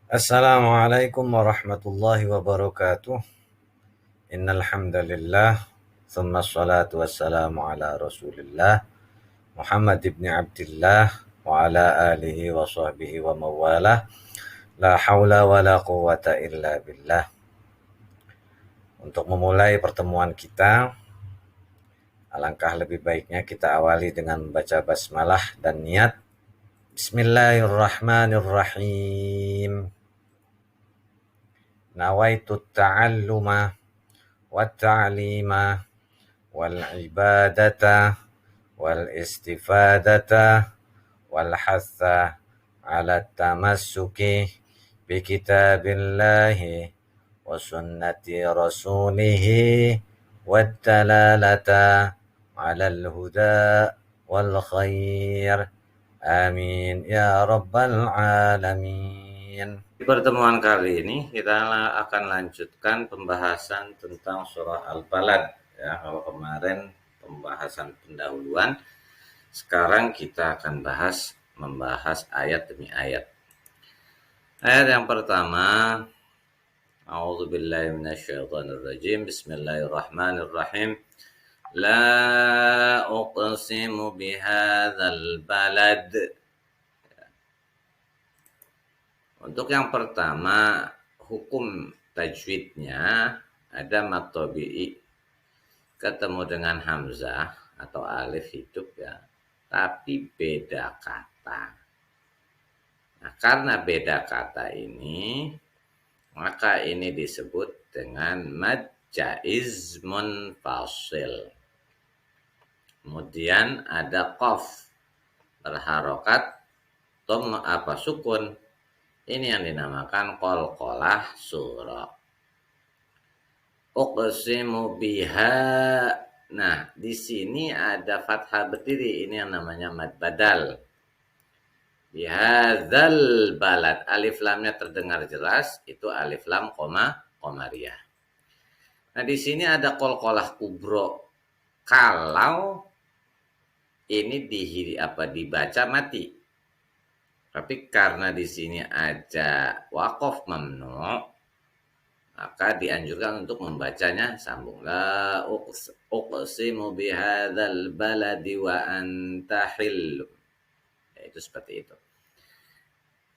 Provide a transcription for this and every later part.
Assalamualaikum warahmatullahi wabarakatuh. Innal hamdalillah, tsumma ssalatu wassalamu ala Rasulillah Muhammad ibn Abdillah wa ala alihi wa sahbihi wa mawalah. La haula wa la quwata illa billah. Untuk memulai pertemuan kita, alangkah lebih baiknya kita awali dengan membaca basmalah dan niat. Bismillahirrahmanirrahim. Nawaitu ta'alluma والتعليم والعبادة والاستفادة والحث على التمسك بكتاب الله وسنة رسوله والدلالة على الهدى والخير آمين يا رب العالمين. Di pertemuan kali ini kita akan lanjutkan pembahasan tentang surah Al-Balad. Ya, kalau kemarin pembahasan pendahuluan, sekarang kita akan membahas ayat demi ayat. Ayat yang pertama, A'udzubillahi minasyaitonirrajim. Bismillahirrahmanirrahim. La uqsimu bihadzal balad. Untuk yang pertama, hukum tajwidnya ada mad tabi'i ketemu dengan hamzah atau alif hidup ya, tapi beda kata. Nah, karena beda kata ini, maka ini disebut dengan mad jaiz munfasil. Kemudian ada qaf berharokat sukun. Ini yang dinamakan qalqalah surah. Uqsimu biha. Nah, di sini ada fathah berdiri. Ini yang namanya mad badal. Bihadzal balad. Alif lamnya terdengar jelas. Itu alif lam qamariyah. Nah, di sini ada qalqalah kubro. Kalau ini dibaca mati. Tapi karena di sini ada waqaf mamnu, maka dianjurkan untuk membacanya sambung. La uqsimu bihadzal baladi wa anta hillu. Ya, itu seperti itu.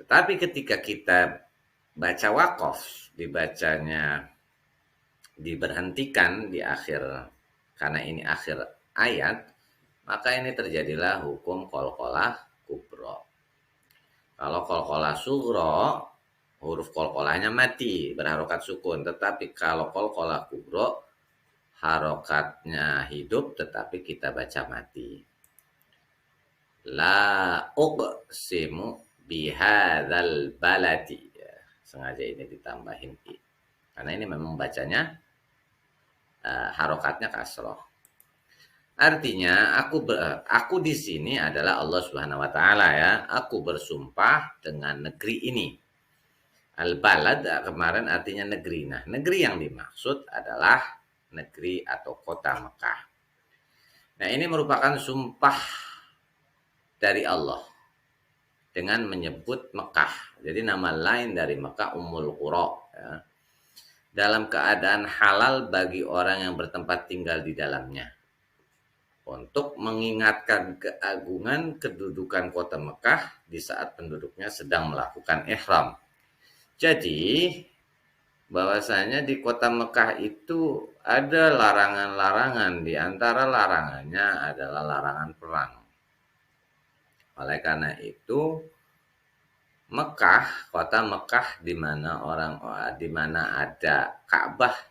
Tetapi ketika kita baca waqaf, diberhentikan di akhir, karena ini akhir ayat, maka ini terjadilah hukum qalqalah kubro. Kalau qalqalah sugro, huruf qalqalahnya mati, berharokat sukun. Tetapi kalau qalqalah kubro, harokatnya hidup, tetapi kita baca mati. La uqsimu bihadzal baladi. Ya, sengaja ini ditambahin i. Karena ini memang bacanya harokatnya kasroh. Artinya aku di sini adalah Allah Subhanahu wa taala ya. Aku bersumpah dengan negeri ini. Al-balad kemarin artinya negeri. Nah, negeri yang dimaksud adalah negeri atau kota Mekah. Nah, ini merupakan sumpah dari Allah dengan menyebut Mekah. Jadi nama lain dari Mekah Ummul Qura ya. Dalam keadaan halal bagi orang yang bertempat tinggal di dalamnya. Untuk mengingatkan keagungan kedudukan kota Mekah di saat penduduknya sedang melakukan ihram. Jadi, bahwasanya di kota Mekah itu ada larangan-larangan, di antara larangannya adalah larangan perang. Oleh karena itu, Mekah, kota Mekah di mana ada Ka'bah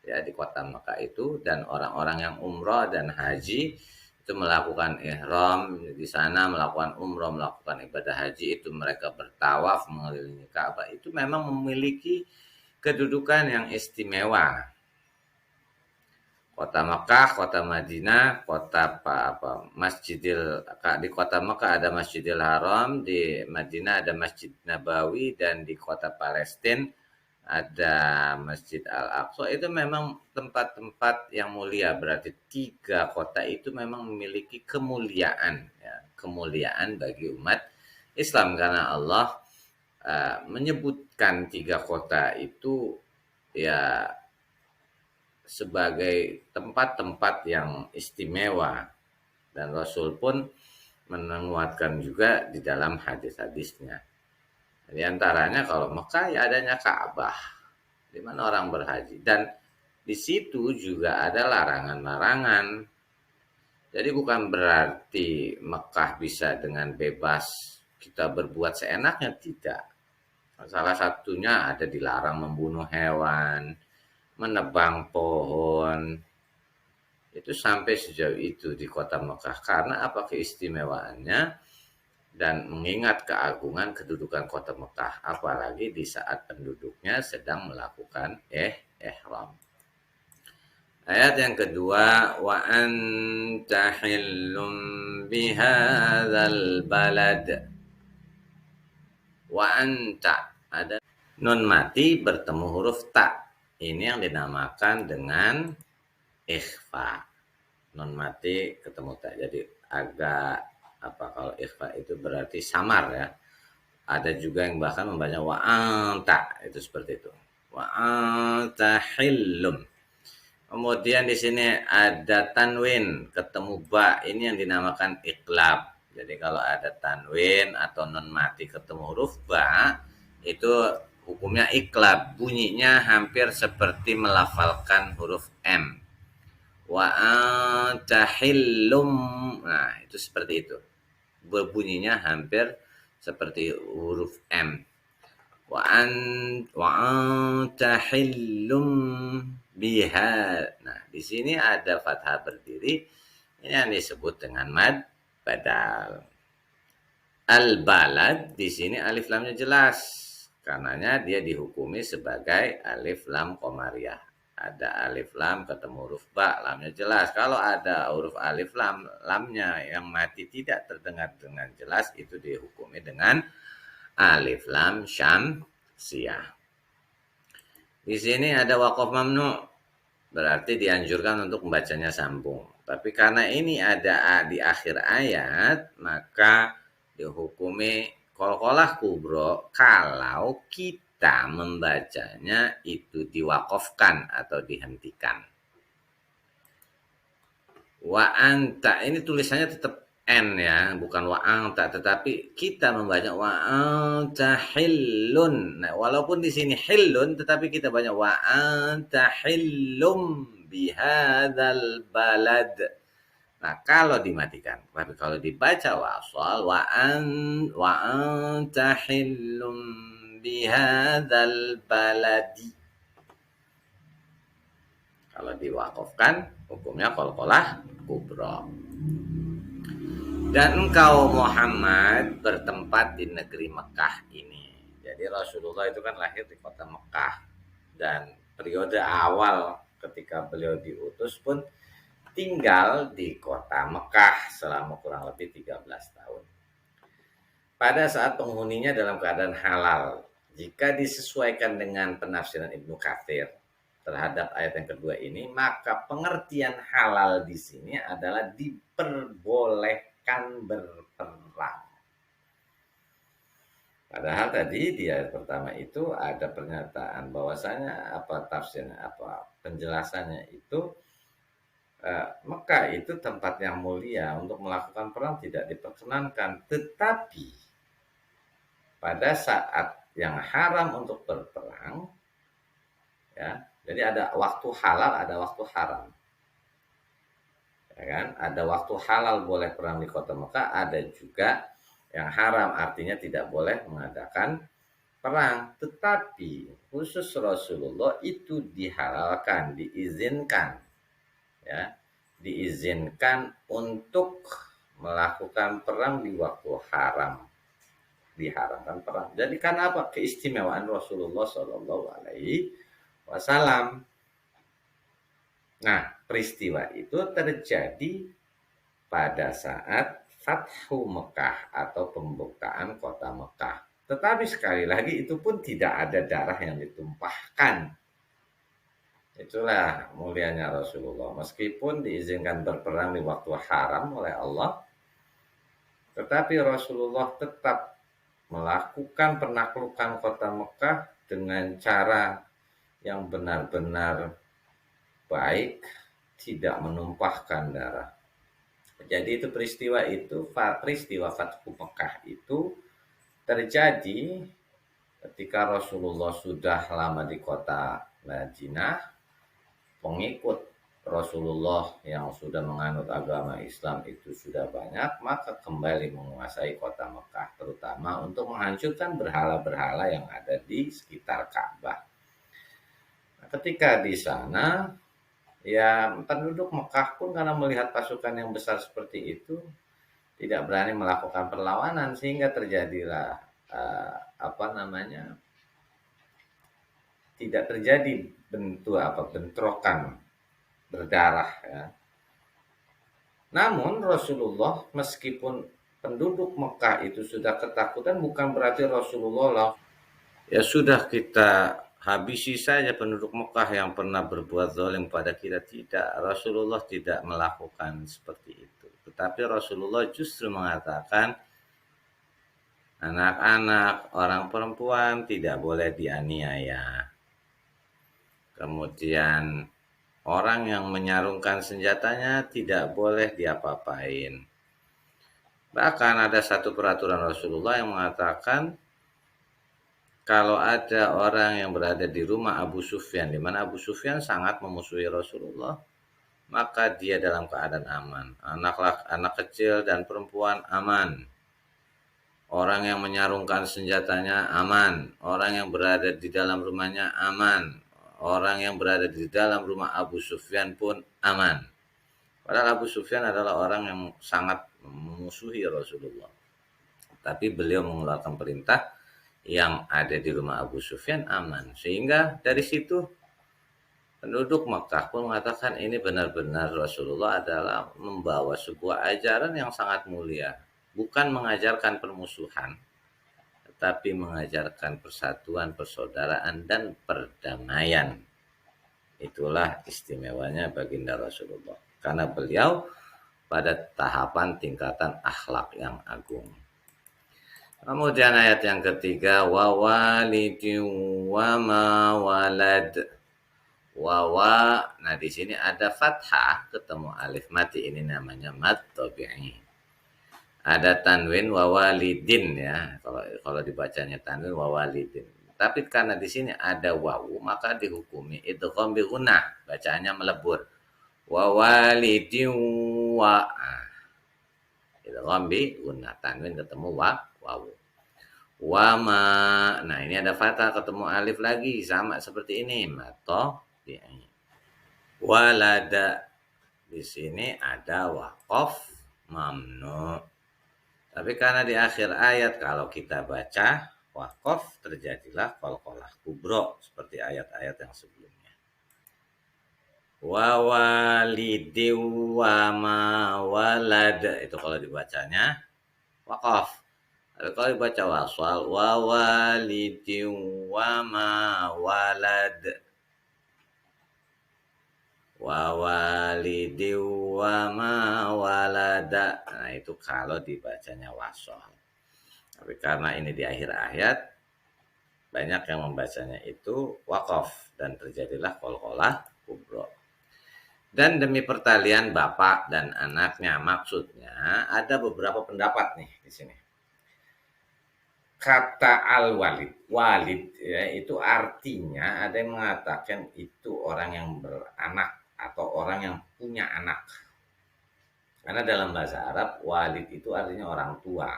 ya di kota Mekah itu, dan orang-orang yang umroh dan haji itu melakukan ihram di sana, melakukan umroh, melakukan ibadah haji, itu mereka bertawaf mengelilingi Ka'bah, itu memang memiliki kedudukan yang istimewa. Kota Mekah, kota Madinah, di kota Mekah ada Masjidil Haram, di Madinah ada Masjid Nabawi, dan di kota Palestina ada Masjid Al-Aqsa. Itu memang tempat-tempat yang mulia. Berarti 3 kota itu memang memiliki kemuliaan ya, kemuliaan bagi umat Islam, karena Allah menyebutkan 3 kota itu ya sebagai tempat-tempat yang istimewa, dan Rasul pun menguatkan juga di dalam hadis-hadisnya. Di antaranya kalau Mekah ya adanya Ka'bah, di mana orang berhaji, dan di situ juga ada larangan-larangan. Jadi bukan berarti Mekah bisa dengan bebas kita berbuat seenaknya, tidak. Salah satunya ada dilarang membunuh hewan, menebang pohon. Itu sampai sejauh itu di kota Mekah. Karena apa keistimewaannya dan mengingat keagungan kedudukan kota Mekah. Apalagi di saat penduduknya sedang melakukan ihram. Ayat yang kedua, wa anta hillum bihadzal balad. Wa anta, ada nun mati bertemu huruf ta. Ini yang dinamakan dengan ikhfa. Nun mati ketemu ta. Jadi agak kalau ikhfa itu berarti samar ya. Ada juga yang bahkan membaca wa anta, itu seperti itu. Wa anta hillum. Kemudian di sini ada tanwin ketemu ba, ini yang dinamakan iklab. Jadi kalau ada tanwin atau nun mati ketemu huruf ba, itu hukumnya iklab. Bunyinya hampir seperti melafalkan huruf M. Wa antahillum. Nah, itu seperti itu. Berbunyinya hampir seperti huruf M. Wa antahillum biha. Nah, di sini ada fathah berdiri. Ini yang disebut dengan mad badal. Al-balad di sini alif lamnya jelas. Karenanya dia dihukumi sebagai alif lam qamariyah. Ada alif lam ketemu huruf ba, lamnya jelas. Kalau ada huruf alif lam, lamnya yang mati tidak terdengar dengan jelas, itu dihukumi dengan alif lam syamsiyah. Di sini ada waqaf mamnu, berarti dianjurkan untuk membacanya sambung. Tapi karena ini ada di akhir ayat, maka dihukumi qalqalah kubro kalau kita membacanya itu diwaqafkan atau dihentikan. Wa anta, ini tulisannya tetap N ya, bukan wa anta, tetapi kita membaca wa anta hillun. Nah, walaupun di sini hillun, tetapi kita baca wa anta hillum bihadzal balad. Nah, kalau dimatikan, tapi kalau dibaca wasal wa anta hillum bihadzal baladi. Kalau diwakafkan, hukumnya qalqalah kubra. Dan engkau Muhammad bertempat di negeri Mekah ini. Jadi Rasulullah itu kan lahir di kota Mekah. Dan periode awal ketika beliau diutus pun tinggal di kota Mekah selama kurang lebih 13 tahun. Pada saat penghuninya dalam keadaan halal, jika disesuaikan dengan penafsiran Ibnu Katsir terhadap ayat yang kedua ini, maka pengertian halal di sini adalah diperbolehkan berperang. Padahal tadi di ayat pertama itu ada pernyataan bahwasanya tafsirnya penjelasannya itu Mekah itu tempat yang mulia, untuk melakukan perang tidak diperkenankan. Tetapi pada saat yang haram untuk berperang, ya, jadi ada waktu halal, ada waktu haram. Ya kan? Ada waktu halal boleh perang di kota Mekah, ada juga yang haram, artinya tidak boleh mengadakan perang. Tetapi khusus Rasulullah itu dihalalkan, diizinkan, ya, diizinkan untuk melakukan perang di waktu haram, diharamkan perang. Jadi karena apa? Keistimewaan Rasulullah Shallallahu Alaihi Wasallam. Nah, peristiwa itu terjadi pada saat Fathu Mekah atau pembukaan kota Mekah. Tetapi sekali lagi itu pun tidak ada darah yang ditumpahkan. Itulah mulianya Rasulullah. Meskipun diizinkan berperang di waktu haram oleh Allah, tetapi Rasulullah tetap melakukan penaklukan kota Mekah dengan cara yang benar-benar baik, tidak menumpahkan darah. Jadi peristiwa Fathu Mekah itu terjadi ketika Rasulullah sudah lama di kota Madinah. Pengikut Rasulullah yang sudah menganut agama Islam itu sudah banyak, maka kembali menguasai kota Mekah, terutama untuk menghancurkan berhala-berhala yang ada di sekitar Ka'bah. Nah, ketika di sana, ya penduduk Mekah pun karena melihat pasukan yang besar seperti itu, tidak berani melakukan perlawanan, sehingga terjadilah tidak terjadi bentrokan berdarah ya. Namun Rasulullah, meskipun penduduk Mekah itu sudah ketakutan, bukan berarti Rasulullah lah ya sudah kita habisi saja penduduk Mekah yang pernah berbuat zalim pada kita. Tidak, Rasulullah tidak melakukan seperti itu. Tetapi Rasulullah justru mengatakan anak-anak, orang perempuan tidak boleh dianiaya. Kemudian orang yang menyarungkan senjatanya tidak boleh diapa-apain. Bahkan ada satu peraturan Rasulullah yang mengatakan kalau ada orang yang berada di rumah Abu Sufyan, di mana Abu Sufyan sangat memusuhi Rasulullah, maka dia dalam keadaan aman. Anak kecil dan perempuan aman. Orang yang menyarungkan senjatanya aman. Orang yang berada di dalam rumahnya aman. Orang yang berada di dalam rumah Abu Sufyan pun aman. Padahal Abu Sufyan adalah orang yang sangat memusuhi Rasulullah. Tapi beliau mengeluarkan perintah yang ada di rumah Abu Sufyan aman. Sehingga dari situ penduduk Makkah pun mengatakan ini benar-benar Rasulullah adalah membawa sebuah ajaran yang sangat mulia. Bukan mengajarkan permusuhan, tetapi mengajarkan persatuan, persaudaraan, dan perdamaian. Itulah istimewanya baginda Rasulullah. Karena beliau pada tahapan tingkatan akhlak yang agung. Kemudian ayat yang ketiga, wa walidin wa ma walad. Wawa, nah di sini ada fathah ketemu alif mati, ini namanya mad tabi'i. Ada tanwin wawalidin ya. Kalau dibacanya tanwin wawalidin. Tapi karena di sini ada wawu, maka dihukumi idgham bi gunnah, bacaannya melebur. Wawalidin wa. Idgham bi gunnah, tanwin ketemu wawu. Wama. Nah, ini ada fathah ketemu alif lagi, sama seperti ini. Mato bi'i. Walada. Di sini ada waqaf mamnu. Tapi karena di akhir ayat kalau kita baca waqaf, terjadilah qalqalah kubro seperti ayat-ayat yang sebelumnya. Wa walidi wa ma walad, itu kalau dibacanya waqaf. Tapi kalau dibaca wasal, wa walidi wa ma walad. Wa walidi wa ma walada. Nah, itu kalau dibacanya wasal. Tapi karena ini di akhir ayat, banyak yang membacanya itu waqaf dan terjadilah qalqalah kubro. Dan demi pertalian bapak dan anaknya, maksudnya ada beberapa pendapat nih di sini. Kata al-walid, walid ya, itu artinya ada yang mengatakan itu orang yang beranak atau orang yang punya anak. Karena dalam bahasa Arab walid itu artinya orang tua.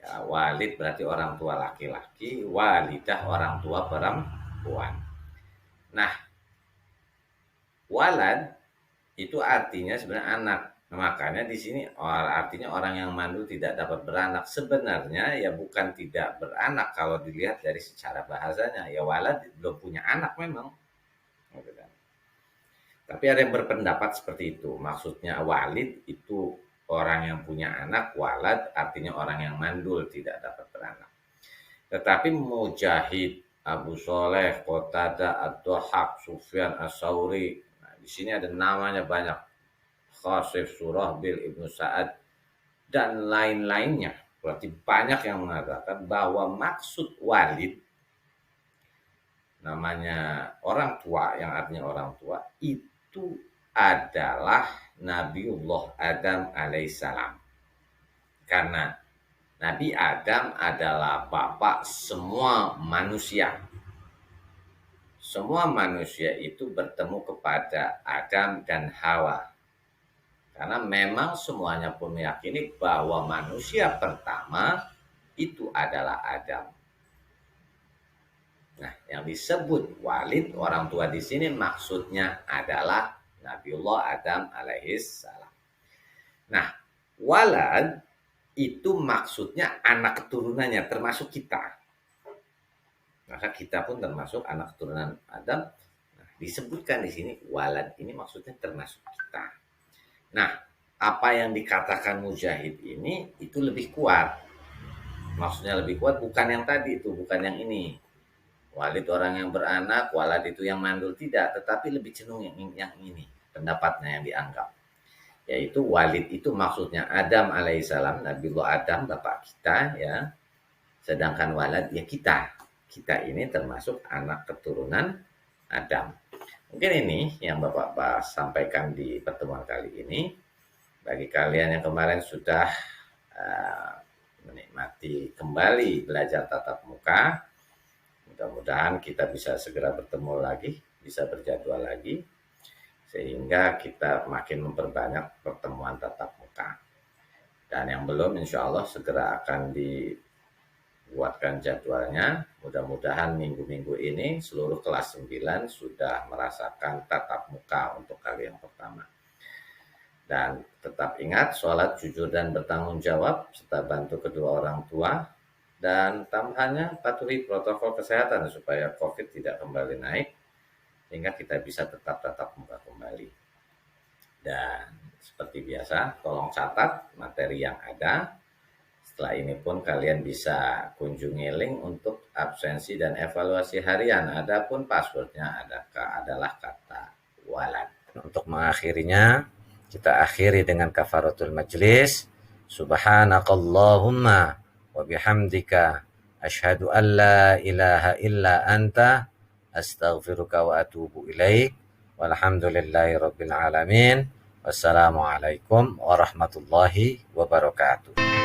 Ya, walid berarti orang tua laki-laki, walidah orang tua perempuan. Nah, walad itu artinya sebenarnya anak. Nah, makanya di sini artinya orang yang mandul tidak dapat beranak. Sebenarnya ya bukan tidak beranak kalau dilihat dari secara bahasanya. Ya walad belum punya anak memang. Tapi ada yang berpendapat seperti itu. Maksudnya walid itu orang yang punya anak, walad artinya orang yang mandul tidak dapat beranak. Tetapi Mujahid, Abu Soleh, Qatadah, Ad-Dhahhak, Sufyan As-Sauri, nah, di sini ada namanya banyak. Khasif, Surahbil, Ibnu Sa'ad, dan lain-lainnya. Berarti banyak yang mengatakan bahwa maksud walid namanya orang tua, yang artinya orang tua, itu adalah Nabiullah Adam alaihissalam. Karena Nabi Adam adalah bapak semua manusia. Semua manusia itu bertemu kepada Adam dan Hawa. Karena memang semuanya pun meyakini bahwa manusia pertama itu adalah Adam. Nah, yang disebut walid orang tua di sini maksudnya adalah Nabiullah Adam alaihissalam. Nah, walad itu maksudnya anak keturunannya, termasuk kita. Maka kita pun termasuk anak keturunan Adam. Nah, disebutkan di sini walad ini maksudnya termasuk kita. Nah, apa yang dikatakan Mujahid ini itu lebih kuat. Maksudnya lebih kuat bukan yang tadi itu, bukan yang ini. Walid orang yang beranak, walad itu yang mandul, tidak, tetapi lebih cenderung yang ini, pendapatnya yang dianggap. Yaitu walid itu maksudnya Adam alaihissalam, Nabiullah Adam, bapak kita ya. Sedangkan walad ya kita. Kita ini termasuk anak keturunan Adam. Mungkin ini yang Bapak sampaikan di pertemuan kali ini. Bagi kalian yang kemarin sudah menikmati kembali belajar tatap muka, mudah-mudahan kita bisa segera bertemu lagi, bisa berjadwal lagi, sehingga kita makin memperbanyak pertemuan tatap muka. Dan yang belum, insya Allah segera akan dibuatkan jadwalnya. Mudah-mudahan minggu-minggu ini seluruh kelas 9 sudah merasakan tatap muka untuk kali yang pertama. Dan tetap ingat, sholat jujur dan bertanggung jawab, serta bantu kedua orang tua. Dan tambahannya, patuhi protokol kesehatan supaya COVID tidak kembali naik, sehingga kita bisa tetap tatap muka kembali. Dan seperti biasa, tolong catat materi yang ada. Setelah ini pun kalian bisa kunjungi link untuk absensi dan evaluasi harian. Adapun passwordnya adalah kata walad. Untuk mengakhirinya, kita akhiri dengan kafaratul majlis. Subhanakallahumma wa bihamdika asyhadu an la ilaha illa anta astaghfiruka wa atubu ilaik. Walhamdulillahi rabbil alamin. Wassalamualaikum warahmatullahi wabarakatuh.